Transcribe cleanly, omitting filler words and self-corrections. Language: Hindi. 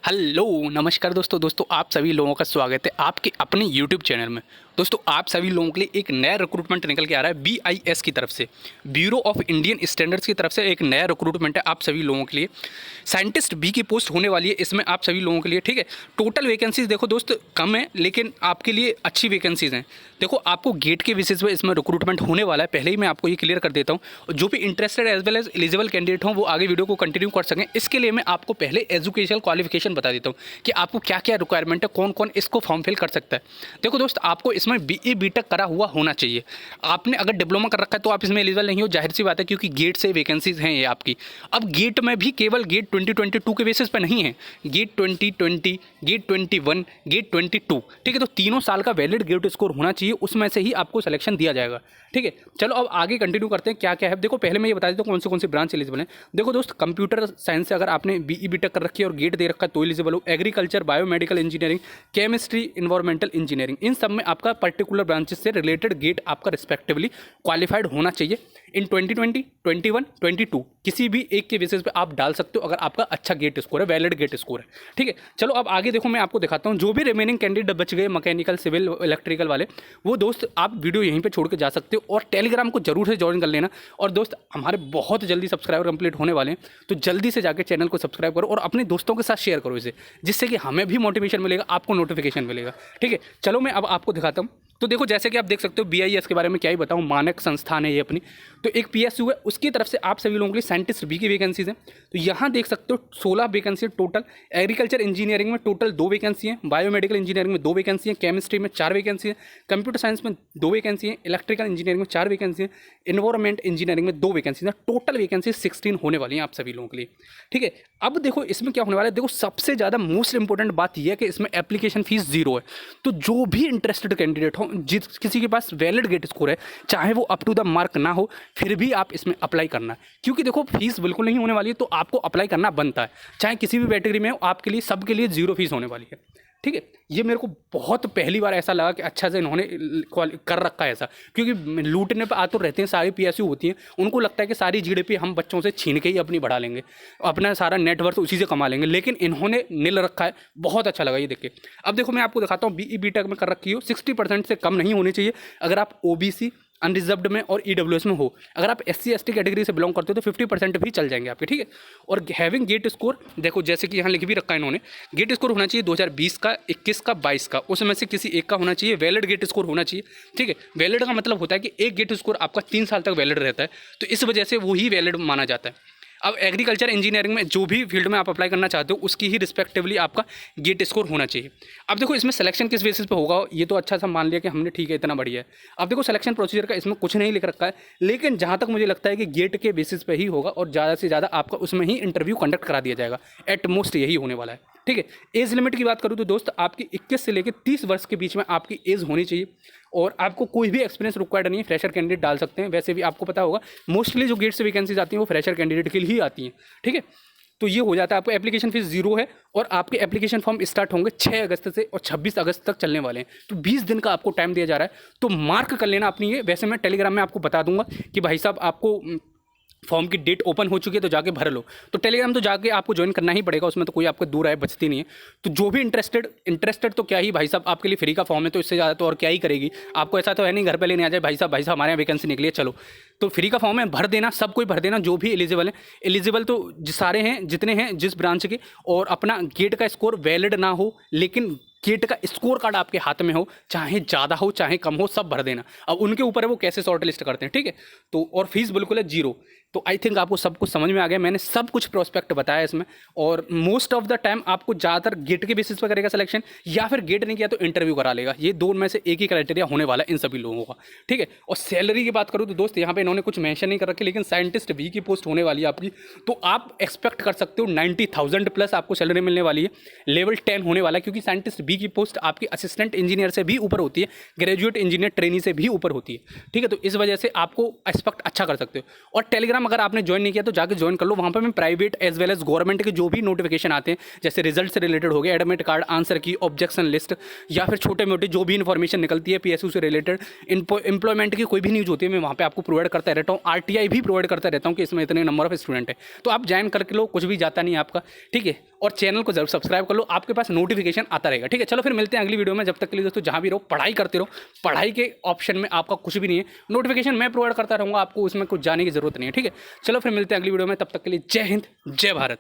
हेलो नमस्कार दोस्तों आप सभी लोगों का स्वागत है आपके अपने यूट्यूब चैनल में। दोस्तों आप सभी लोगों के लिए एक नया रिक्रूटमेंट निकल के आ रहा है BIS की तरफ से, ब्यूरो ऑफ इंडियन स्टैंडर्ड्स की तरफ से एक नया रिक्रूटमेंट है आप सभी लोगों के लिए। साइंटिस्ट बी की पोस्ट होने वाली है इसमें आप सभी लोगों के लिए, ठीक है। टोटल वैकेंसीज देखो दोस्त कम है लेकिन आपके लिए अच्छी वैकेंसीज हैं। देखो आपको गेट के बेसिस पे इसमें रिक्रूटमेंट होने वाला है, पहले ही मैं आपको ये क्लियर कर देता हूँ। जो भी interested as well as eligible candidate हों वो आगे वीडियो को कंटिन्यू कर सकें, इसके लिए मैं आपको पहले एजुकेशनल क्वालिफिकेशन बता देता हूँ कि आपको क्या क्या रिक्वायरमेंट है, कौन कौन इसको फॉर्म फिल कर सकता है। देखो दोस्त आपको इसमें BE BTech करा हुआ होना चाहिए। आपने अगर डिप्लोमा कर रखा है तो आप इसमें एलिजिबल नहीं हो, जाहिर सी बात है, क्योंकि गेट से वैकेंसीज हैं ये आपकी। अब गेट में भी केवल गेट 2022 के बेसिस पर नहीं है, गेट 2020, गेट 21, गेट 22, ठीक है। तो तीनों साल का वैलिड गेट स्कोर होना चाहिए, उसमें से ही आपको सिलेक्शन दिया जाएगा, ठीक है। चलो अब आगे कंटिन्यू करते हैं क्या क्या है। देखो पहले मैं ये बता देता हूँ कौन सी ब्रांच एलिजिबल है। देखो दोस्त कंप्यूटर साइंस से अगर आपने BE BTech कर रखी है और गेट दे रखा है तो एलिजिबल हो। Agriculture, biomedical engineering, chemistry, environmental engineering, इन सब में आपका पर्टिकुलर ब्रांचेस से रिलेटेड गेट आपका रिस्पेक्टिवली क्वालिफाइड होना चाहिए। इन 2020, 21, 22 किसी भी एक के बेसिस पे आप डाल सकते हो अगर आपका अच्छा गेट स्कोर है, वैलिड गेट स्कोर है, ठीक है। चलो अब आगे देखो मैं आपको दिखाता हूँ जो भी रिमेनिंग कैंडिडेट बच गए मैकेनिकल, सिविल, इलेक्ट्रिकल वाले, वो दोस्त आप वीडियो यहीं पे छोड़ के जा सकते हो और टेलीग्राम को जरूर से ज्वाइन कर लेना। और दोस्त हमारे बहुत जल्दी सब्सक्राइबर कंप्लीट होने वाले हैं तो जल्दी से जाकर चैनल को सब्सक्राइब करो और अपने दोस्तों के साथ शेयर करो इसे, जिससे कि हमें भी मोटिवेशन मिलेगा, आपको नोटिफिकेशन मिलेगा, ठीक है। चलो मैं अब आपको दिखाता हूँ। तो देखो जैसे कि आप देख सकते हो BIS के बारे में क्या ही बताऊँ, मानक संस्थान है ये अपनी। तो एक PSU है, उसकी तरफ से आप सभी लोगों के लिए साइंटिस्ट बी की वैकेंसीज हैं। तो यहाँ देख सकते हो 16 वैकेंसी टोटल। एग्रीकल्चर इंजीनियरिंग में टोटल 2 वैकेंसी हैं, बायोमेडिकल इंजीनियरिंग में 2 वैकेंसी हैं, केमिस्ट्री में 4 वैकेंसी हैं, कंप्यूटर साइंस में 2 वैकेंसी हैं, इलेक्ट्रिकल इंजीनियरिंग में 4 वैकेंसी हैं, इन्वायरमेंट इंजीनियरिंग में 2 वैकेंसी हैं। टोटल वैकेंसी 16 होने वाली हैं आप सभी लोगों के लिए, ठीक है। अब देखो इसमें क्या होने वाला है। देखो सबसे ज़्यादा मोस्ट इंपॉर्टेंट बात यह है कि इसमें एप्लीकेशन फीस 0 है। तो जो भी इंटरेस्टेड कैंडिडेट हो, जिस किसी के पास वैलिड गेट स्कोर है, चाहे वो अप टू द मार्क ना हो, फिर भी आप इसमें अप्लाई करना है, क्योंकि देखो फीस बिल्कुल नहीं होने वाली है तो आपको अप्लाई करना बनता है। चाहे किसी भी कैटेगरी में हो, आपके लिए सबके लिए 0 फीस होने वाली है, ठीक है। ये मेरे को बहुत पहली बार ऐसा लगा कि अच्छा से इन्होंने कर रखा है ऐसा, क्योंकि लूटने पर आतुर रहते हैं सारी PSU होती हैं, उनको लगता है कि सारी GDP हम बच्चों से छीन के ही अपनी बढ़ा लेंगे, अपना सारा नेटवर्थ उसी से कमा लेंगे, लेकिन इन्होंने निल रखा है। बहुत अच्छा लगा ये देख के। अब देखो मैं आपको दिखाता हूँ BE BTech में कर रखी हो, 60% से कम नहीं होनी चाहिए अगर आप OBC, अनरिजर्व्ड में और EWS में हो। अगर आप SC ST कैटेगरी से बिलोंग करते हो तो 50% भी चल जाएंगे आपके, ठीक है। और हैविंग गेट स्कोर, देखो जैसे कि यहाँ लिख भी रखा है इन्होंने, गेट स्कोर होना चाहिए 2020 का, 21 का, 22 का, उसमें से किसी एक का होना चाहिए। वैलिड गेट स्कोर होना चाहिए, ठीक है। वैलिड का मतलब होता है कि एक गेट स्कोर आपका 3 साल तक वैलिड रहता है, तो इस वजह से वो ही वैलिड माना जाता है। अब एग्रीकल्चर इंजीनियरिंग में जो भी फील्ड में आप अप्लाई करना चाहते हो उसकी ही रिस्पेक्टिवली आपका गेट स्कोर होना चाहिए। अब देखो इसमें सिलेक्शन किस बेसिस पे होगा, ये तो अच्छा सा मान लिया कि हमने, ठीक है इतना बढ़िया है। अब देखो सिलेक्शन प्रोसीजर का इसमें कुछ नहीं लिख रखा है, लेकिन जहाँ तक मुझे लगता है कि गेट के बेसिस पे ही होगा और ज़्यादा से ज़्यादा आपका उसमें ही इंटरव्यू कंडक्ट करा दिया जाएगा। एट मोस्ट यही होने वाला है, ठीक है। एज लिमिट की बात करूँ तो दोस्त आपकी 21 से लेकर 30 वर्ष के बीच में आपकी एज होनी चाहिए और आपको कोई भी एक्सपीरियंस रिक्वायर्ड नहीं है। फ्रेशर कैंडिडेट डाल सकते हैं, वैसे भी आपको पता होगा मोस्टली जो गेट से वैकेंसीज आती हैं वो फ्रेशर कैंडिडेट के लिए ही आती हैं, ठीक है। तो ये हो जाता है। आपको एप्लीकेशन फीस 0 है और आपके एप्लीकेशन फॉर्म स्टार्ट होंगे 6 अगस्त से और 26 अगस्त तक चलने वाले हैं, तो 20 दिन का आपको टाइम दिया जा रहा है। तो मार्क कर लेना अपनी ये। वैसे मैं टेलीग्राम में आपको बता दूंगा कि भाई साहब आपको फॉर्म की डेट ओपन हो चुकी है तो जाके भर लो, तो टेलीग्राम तो जाके आपको ज्वाइन करना ही पड़ेगा, उसमें तो कोई आपको दूर आए बचती नहीं है। तो जो भी इंटरेस्टेड तो क्या ही भाई साहब आपके लिए फ्री का फॉर्म है, तो इससे ज़्यादा तो और क्या ही करेगी। आपको ऐसा तो है नहीं घर पे लेने आ जाए भाई साहब हमारे यहाँ वैकेंसी निकली है चलो, तो फ्री का फॉर्म है, भर देना, सब कोई भर देना जो भी एलिजिबल है। एलिजिबल तो सारे हैं जितने हैं जिस ब्रांच के, और अपना गेट का स्कोर वैलिड ना हो लेकिन गेट का स्कोर कार्ड आपके हाथ में हो, चाहे ज़्यादा हो चाहे कम हो, सब भर देना। अब उनके ऊपर है वो कैसे शॉर्ट लिस्ट करते हैं, ठीक है। तो और फीस बिल्कुल है 0। तो आई थिंक आपको सब कुछ समझ में आ गया, मैंने सब कुछ प्रोस्पेक्ट बताया इसमें। और मोस्ट ऑफ द टाइम आपको ज़्यादातर गेट के बेसिस पर करेगा सिलेक्शन, या फिर गेट नहीं किया तो इंटरव्यू करा लेगा। ये 2 में से एक ही क्राइटेरिया होने वाला है इन सभी लोगों का, ठीक है। और सैलरी की बात करूँ तो दोस्त यहाँ पे इन्होंने कुछ मेंशन नहीं कर रखी, लेकिन साइंटिस्ट बी की पोस्ट होने वाली है आपकी, तो आप एक्सपेक्ट कर सकते हो 90,000 प्लस आपको सैलरी मिलने वाली है। लेवल 10 होने वाला है, क्योंकि साइंटिस्ट बी की पोस्ट आपकी असिस्टेंट इंजीनियर से भी ऊपर होती है, ग्रेजुएट इंजीनियर ट्रेनी से भी ऊपर होती है, ठीक है। तो इस वजह से आपको एक्सपेक्ट अच्छा कर सकते हो। और टेलीग्राम टेलीग्राम अगर आपने ज्वाइन नहीं किया तो जाकर ज्वाइन कर लो। वहाँ पर मैं private as well as government के जो भी नोटिफिकेशन आते हैं, जैसे रिजल्ट से रिलेटेड हो गए, एडमिट कार्ड, आंसर की, ऑब्जेक्शन लिस्ट, या फिर छोटे मोटे जो भी इन्फॉर्मेशन निकलती है पीएसयू से रिलेटेड, एम्प्लॉयमेंट की कोई भी न्यूज़ होती है, मैं वहाँ पे आपको प्रोवाइड करता रहता हूँ। आरटीआई भी प्रोवाइड करता रहता हूँ कि इसमें इतने नंबर ऑफ स्टूडेंट है, तो आप ज्वाइन करके लो, कुछ भी जाता नहीं है आपका, ठीक है। और चैनल को जरूर सब्सक्राइब कर लो, आपके पास नोटिफिकेशन आता रहेगा, ठीक है। चलो फिर मिलते हैं अगली वीडियो में। जब तक के लिए दोस्तों जहाँ भी रहो पढ़ाई करते रहो, पढ़ाई के ऑप्शन में आपका कुछ भी नहीं है, नोटिफिकेशन मैं प्रोवाइड करता रहूँगा आपको, उसमें कुछ जाने की जरूरत नहीं है, ठीक है। चलो फिर मिलते हैं अगली वीडियो में, तब तक के लिए जय हिंद, जय भारत।